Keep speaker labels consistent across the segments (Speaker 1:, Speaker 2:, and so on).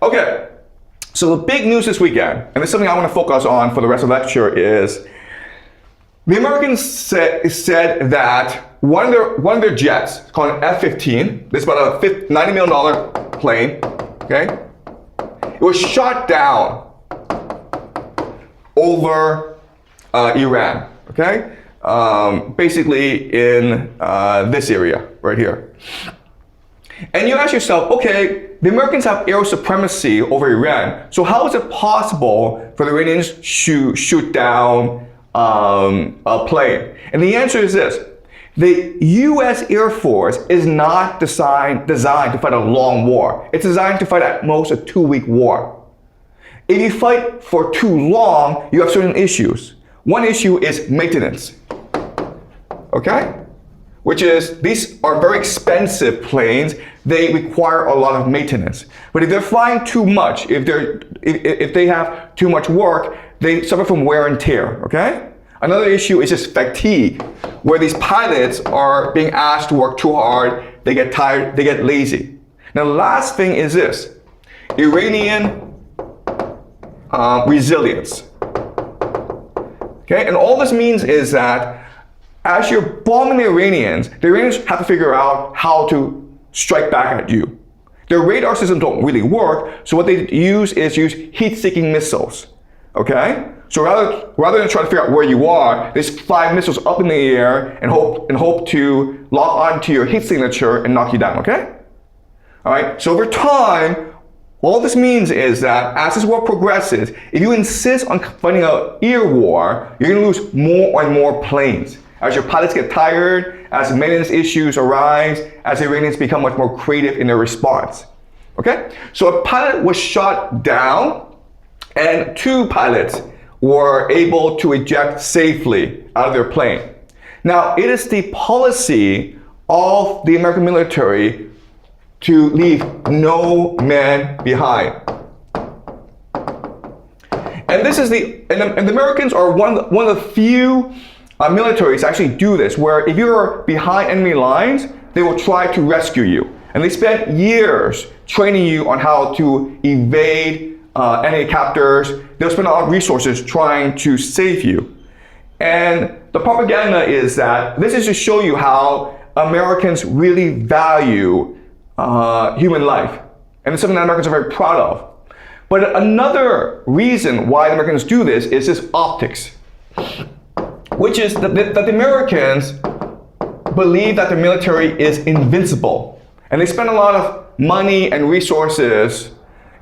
Speaker 1: Okay, so the big news this weekend, and this is something I want to focus on for the rest of the lecture, is the Americans said that one of their jets, called an F-15, this is about a $90 million plane, okay? It was shot down over Iran, okay? Basically in this area right here. And you ask yourself, okay, the Americans have air supremacy over Iran, so how is it possible for the Iranians to shoot down a plane? And the answer is this: the US Air Force is not designed to fight a long war. It's designed to fight at most a 2-week war. If you fight for too long, you have certain issues. One issue is maintenance, okay? Which is, these are very expensive planes. They require a lot of maintenance. But if they're flying too much, if they have too much work, they suffer from wear and tear, okay? Another issue is just fatigue, where these pilots are being asked to work too hard, they get tired, they get lazy. Now the last thing is this: Iranian resilience. Okay, and all this means is that as you're bombing the Iranians have to figure out how to strike back at you. Their radar systems don't really work, so what they use is heat-seeking missiles. Okay? So rather than try to figure out where you are, they just fly missiles up in the air and hope to lock onto your heat signature and knock you down, okay? Alright, so over time, all this means is that as this war progresses, if you insist on fighting an air war, you're going to lose more and more planes. As your pilots get tired, as maintenance issues arise, as the Iranians become much more creative in their response. Okay? So a pilot was shot down, and 2 pilots were able to eject safely out of their plane. Now, it is the policy of the American military to leave no man behind. And this is the Americans are one of the few militaries actually do this, where if you're behind enemy lines, they will try to rescue you. And they spent years training you on how to evade enemy captors. They'll spend a lot of resources trying to save you. And the propaganda is that this is to show you how Americans really value human life. And it's something that Americans are very proud of. But another reason why the Americans do this is this optics, which is that the Americans believe that the military is invincible. And they spend a lot of money and resources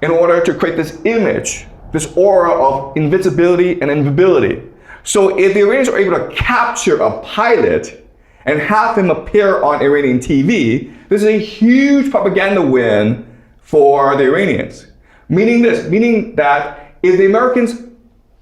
Speaker 1: in order to create this image, this aura of invincibility and invisibility. So if the Iranians are able to capture a pilot and have him appear on Iranian TV, this is a huge propaganda win for the Iranians. Meaning that if the Americans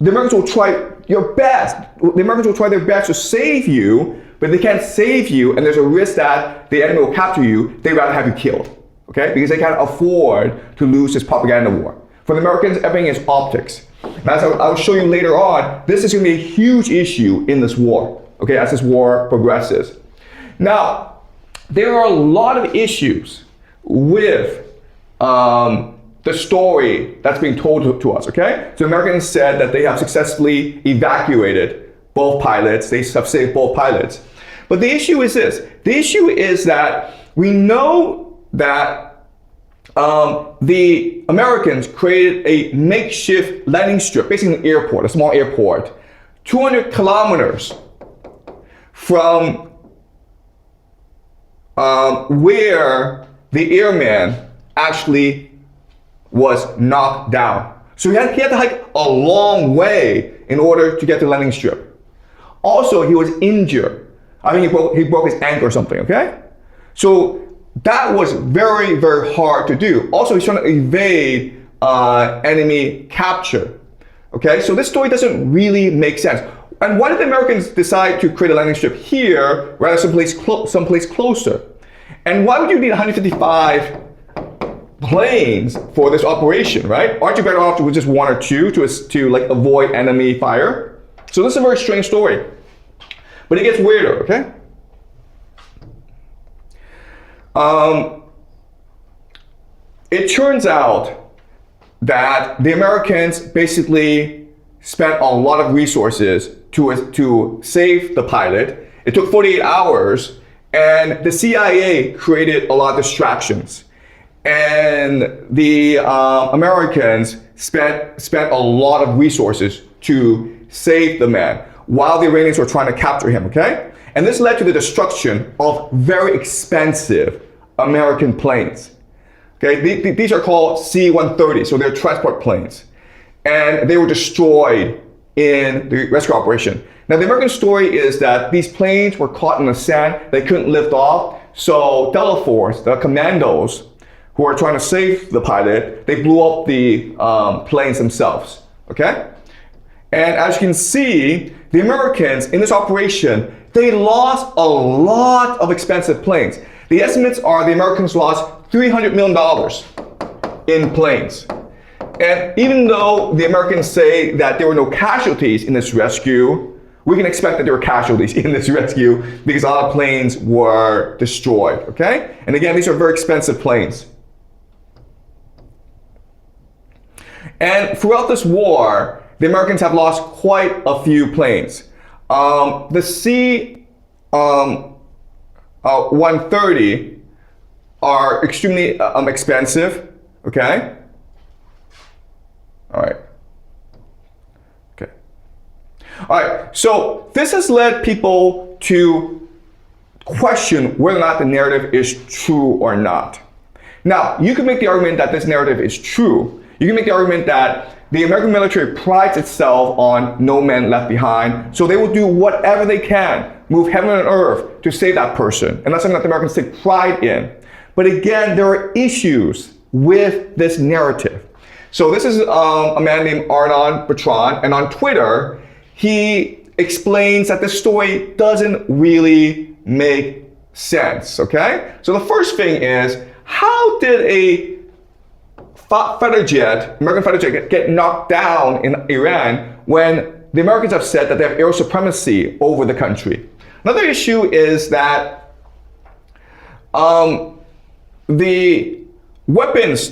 Speaker 1: will try your best. The Americans will try their best to save you, but they can't save you, and there's a risk that the enemy will capture you. They'd rather have you killed, okay? Because they can't afford to lose this propaganda war. For the Americans, everything is optics. And as I'll show you later on, this is going to be a huge issue in this war, okay, as this war progresses. Now, there are a lot of issues with the story that's being told to us, okay? So Americans said that they have successfully evacuated both pilots. They have saved both pilots. But the issue is this. The issue is that we know that the Americans created a makeshift landing strip, basically an airport, a small airport, 200 kilometers from where the airman actually was knocked down. So he had to hike a long way in order to get to the landing strip. Also, he was injured. I think he broke his ankle or something, okay? So that was very, very hard to do. Also, he's trying to evade enemy capture, okay? So this story doesn't really make sense. And why did the Americans decide to create a landing strip here rather than someplace closer? And why would you need 155 planes for this operation, right? Aren't you better off with just 1 or 2 to like avoid enemy fire? So this is a very strange story, but it gets weirder, okay? It turns out that the Americans basically spent a lot of resources to save the pilot. It took 48 hours, and the CIA created a lot of distractions. And the Americans spent a lot of resources to save the man while the Iranians were trying to capture him, okay? And this led to the destruction of very expensive American planes. Okay, these are called C-130, so they're transport planes. And they were destroyed in the rescue operation. Now, the American story is that these planes were caught in the sand, they couldn't lift off, so Delta Force, the commandos who are trying to save the pilot, they blew up the planes themselves, okay? And as you can see, the Americans in this operation, they lost a lot of expensive planes. The estimates are the Americans lost $300 million in planes. And even though the Americans say that there were no casualties in this rescue, we can expect that there were casualties in this rescue because a lot of planes were destroyed, okay? And again, these are very expensive planes. And throughout this war, the Americans have lost quite a few planes. The C-130 are extremely expensive, okay? All right. Okay. All right, so this has led people to question whether or not the narrative is true or not. Now, you can make the argument that this narrative is true. You can make the argument that the American military prides itself on no man left behind, so they will do whatever they can, move heaven and earth to save that person. And that's something that the Americans take pride in. But again, there are issues with this narrative. So this is a man named Arnon Bertrand, and on Twitter, he explains that this story doesn't really make sense, okay? So the first thing is, how did a fighter jet, American fighter jet, get knocked down in Iran when the Americans have said that they have air supremacy over the country? Another issue is that the weapons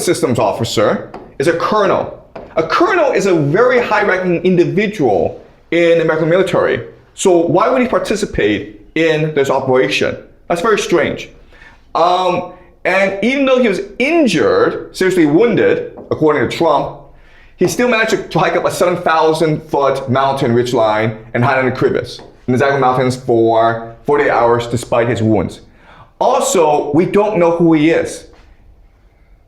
Speaker 1: systems officer is a colonel. A colonel is a very high-ranking individual in the American military. So why would he participate in this operation? That's very strange. And even though he was injured, seriously wounded, according to Trump, he still managed to hike up a 7,000-foot mountain ridgeline and hide in the crevice in the Zagros Mountains for 48 hours despite his wounds. Also, we don't know who he is.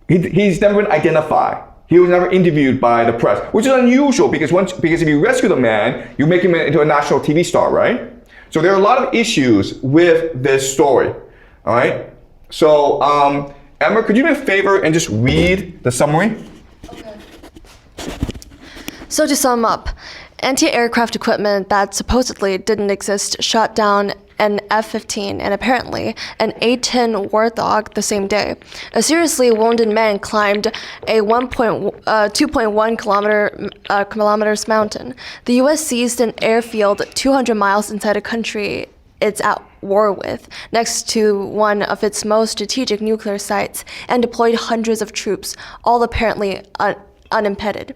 Speaker 1: He's never been identified. He was never interviewed by the press, which is unusual because if you rescue the man, you make him into a national TV star, right? So there are a lot of issues with this story, all right? So, Emma, could you do me a favor and just read the summary?
Speaker 2: Okay. So to sum up, anti-aircraft equipment that supposedly didn't exist shot down an F-15 and apparently an A-10 Warthog the same day. A seriously wounded man climbed a 2.1 kilometers mountain. The U.S. seized an airfield 200 miles inside a country it's at war with, next to one of its most strategic nuclear sites, and deployed hundreds of troops, all apparently unimpeded.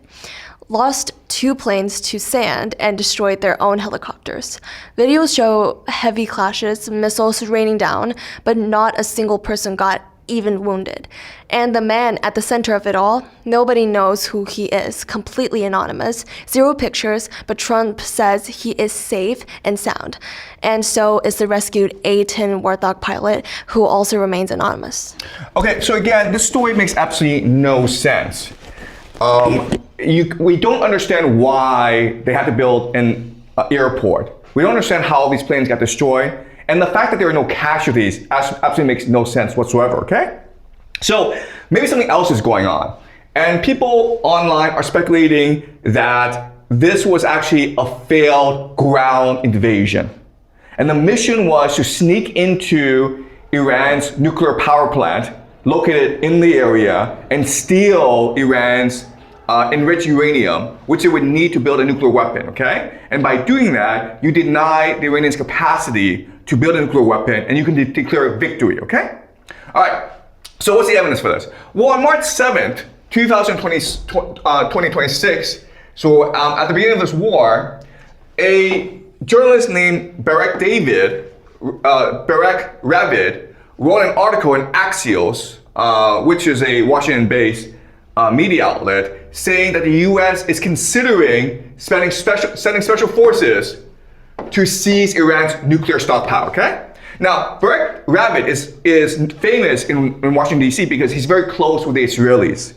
Speaker 2: Lost 2 planes to sand and destroyed their own helicopters. Videos show heavy clashes, missiles raining down, but not a single person got even wounded. And the man at the center of it all, nobody knows who he is, completely anonymous, 0 pictures, but Trump says he is safe and sound. And so is the rescued A-10 Warthog pilot, who also remains anonymous.
Speaker 1: Okay, so again, this story makes absolutely no sense. We don't understand why they had to build an airport. We don't understand how these planes got destroyed. And the fact that there are no casualties absolutely makes no sense whatsoever, okay? So maybe something else is going on. And people online are speculating that this was actually a failed ground invasion. And the mission was to sneak into Iran's nuclear power plant located in the area and steal Iran's enriched uranium, which it would need to build a nuclear weapon, okay? And by doing that, you deny the Iranians' capacity to build a nuclear weapon, and you can declare a victory, okay? All right, so what's the evidence for this? Well, on March 7th, 2026, so at the beginning of this war, a journalist named Barak Ravid wrote an article in Axios, which is a Washington-based media outlet, saying that the U.S. is considering sending special forces to seize Iran's nuclear stockpile. Okay. Now, Barak Ravid is famous in Washington, D.C. because he's very close with the Israelis.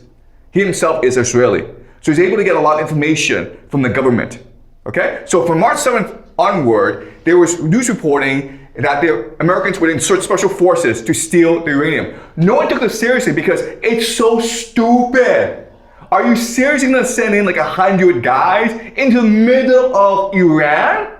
Speaker 1: He himself is Israeli. So he's able to get a lot of information from the government. Okay? So from March 7th onward, there was news reporting that the Americans would insert special forces to steal the uranium. No one took this seriously because it's so stupid. Are you seriously going to send in like 100 guys into the middle of Iran?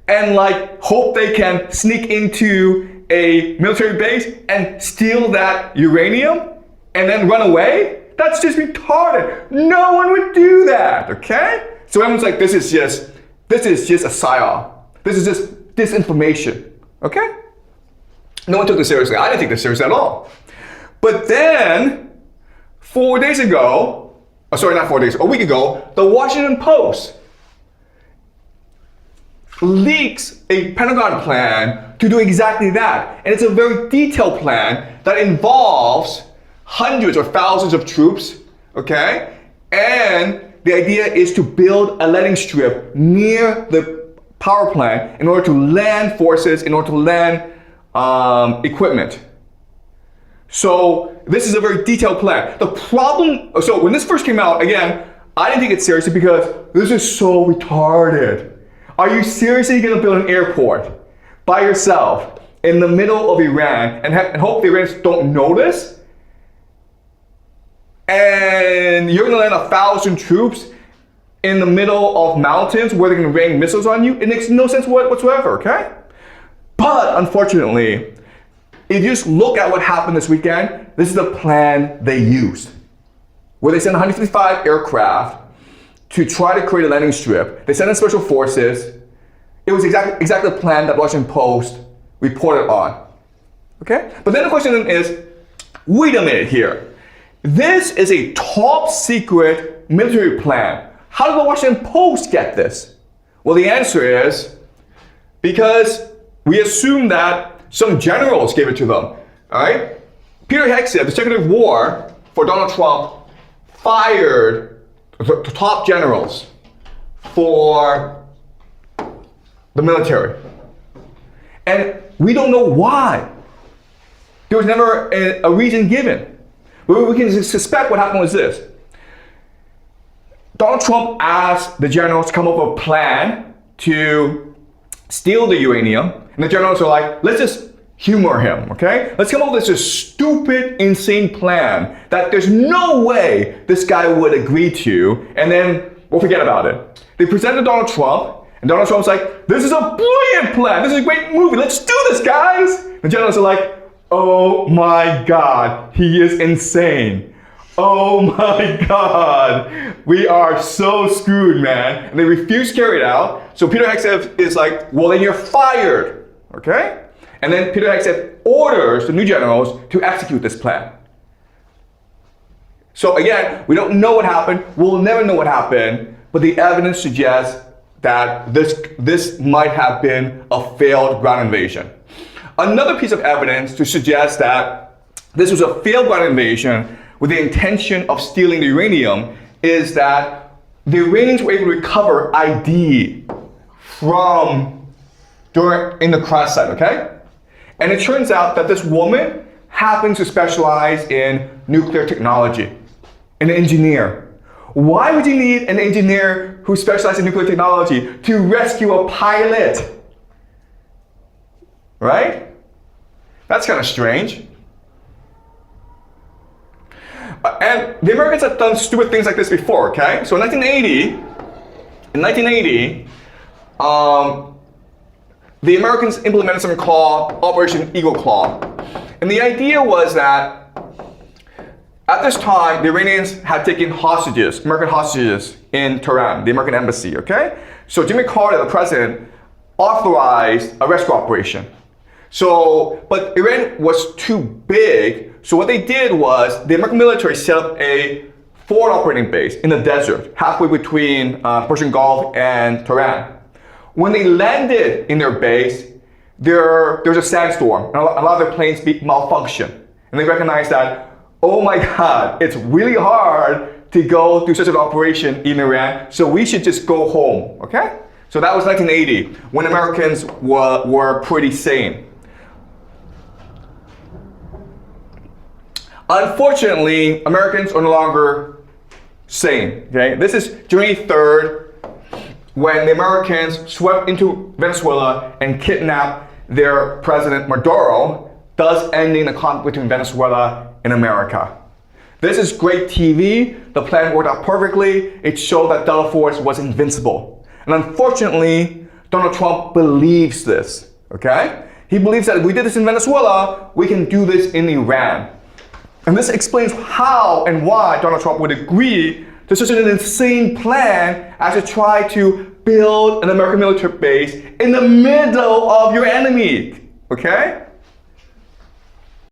Speaker 1: And like hope they can sneak into a military base and steal that uranium and then run away? That's just retarded. No one would do that, okay? So everyone's like, this is just a psyop. This is just disinformation, okay? No one took this seriously. I didn't take this seriously at all. But then, 4 days ago, a week ago, the Washington Post leaks a Pentagon plan to do exactly that. And it's a very detailed plan that involves hundreds or thousands of troops, okay? And the idea is to build a landing strip near the power plant in order to land forces, in order to land equipment. So this is a very detailed plan. The problem, so when this first came out, again, I didn't take it seriously because this is so retarded. Are you seriously going to build an airport by yourself in the middle of Iran and hope the Iranians don't notice? And you're going to land 1,000 troops in the middle of mountains where they're going to rain missiles on you? It makes no sense whatsoever, okay? But unfortunately, if you just look at what happened this weekend, this is the plan they used, where they sent 155 aircraft to try to create a landing strip. They sent in special forces. It was exactly the plan that Washington Post reported on. Okay? But then the question is, wait a minute here. This is a top secret military plan. How did the Washington Post get this? Well, the answer is because we assume that some generals gave it to them. All right? Peter Hegseth, the Secretary of War for Donald Trump, fired the top generals for the military. And we don't know why. There was never a reason given. But we can suspect what happened was this. Donald Trump asked the generals to come up with a plan to steal the uranium. And the generals are like, let's just humor him, okay? Let's come up with this stupid, insane plan that there's no way this guy would agree to, and then we'll forget about it. They presented Donald Trump, and Donald Trump's like, this is a brilliant plan. This is a great movie. Let's do this, guys. The generals are like, oh my God, he is insane. Oh my God, we are so screwed, man. And they refuse to carry it out. So Peter Hegseth is like, well, then you're fired, okay? And then Peter Hegseth orders the new generals to execute this plan. So again, we don't know what happened. We'll never know what happened, but the evidence suggests that this might have been a failed ground invasion. Another piece of evidence to suggest that this was a failed ground invasion with the intention of stealing the uranium is that the Iranians were able to recover ID in the crash site, okay? And it turns out that this woman happens to specialize in nuclear technology, an engineer. Why would you need an engineer who specializes in nuclear technology to rescue a pilot? Right? That's kind of strange. And the Americans have done stupid things like this before, okay? So in 1980, the Americans implemented something called Operation Eagle Claw. And the idea was that at this time, the Iranians had taken hostages, American hostages in Tehran, the American embassy, okay? So Jimmy Carter, the president, authorized a rescue operation. So, but Iran was too big So what they did was the American military set up a forward operating base in the desert, halfway between Persian Gulf and Tehran. When they landed in their base, there's a sandstorm, and a lot of their planes malfunction. And they recognized that, oh my God, it's really hard to go through such an operation in Iran, so we should just go home, okay? So that was 1980, when Americans were pretty sane. Unfortunately, Americans are no longer sane, okay? This is January 3rd, when the Americans swept into Venezuela and kidnapped their president Maduro, thus ending the conflict between Venezuela and America. This is great TV. The plan worked out perfectly. It showed that Delta Force was invincible. And unfortunately, Donald Trump believes this, okay? He believes that if we did this in Venezuela, we can do this in Iran. And this explains how and why Donald Trump would agree to such an insane plan as to try to build an American military base in the middle of your enemy, okay?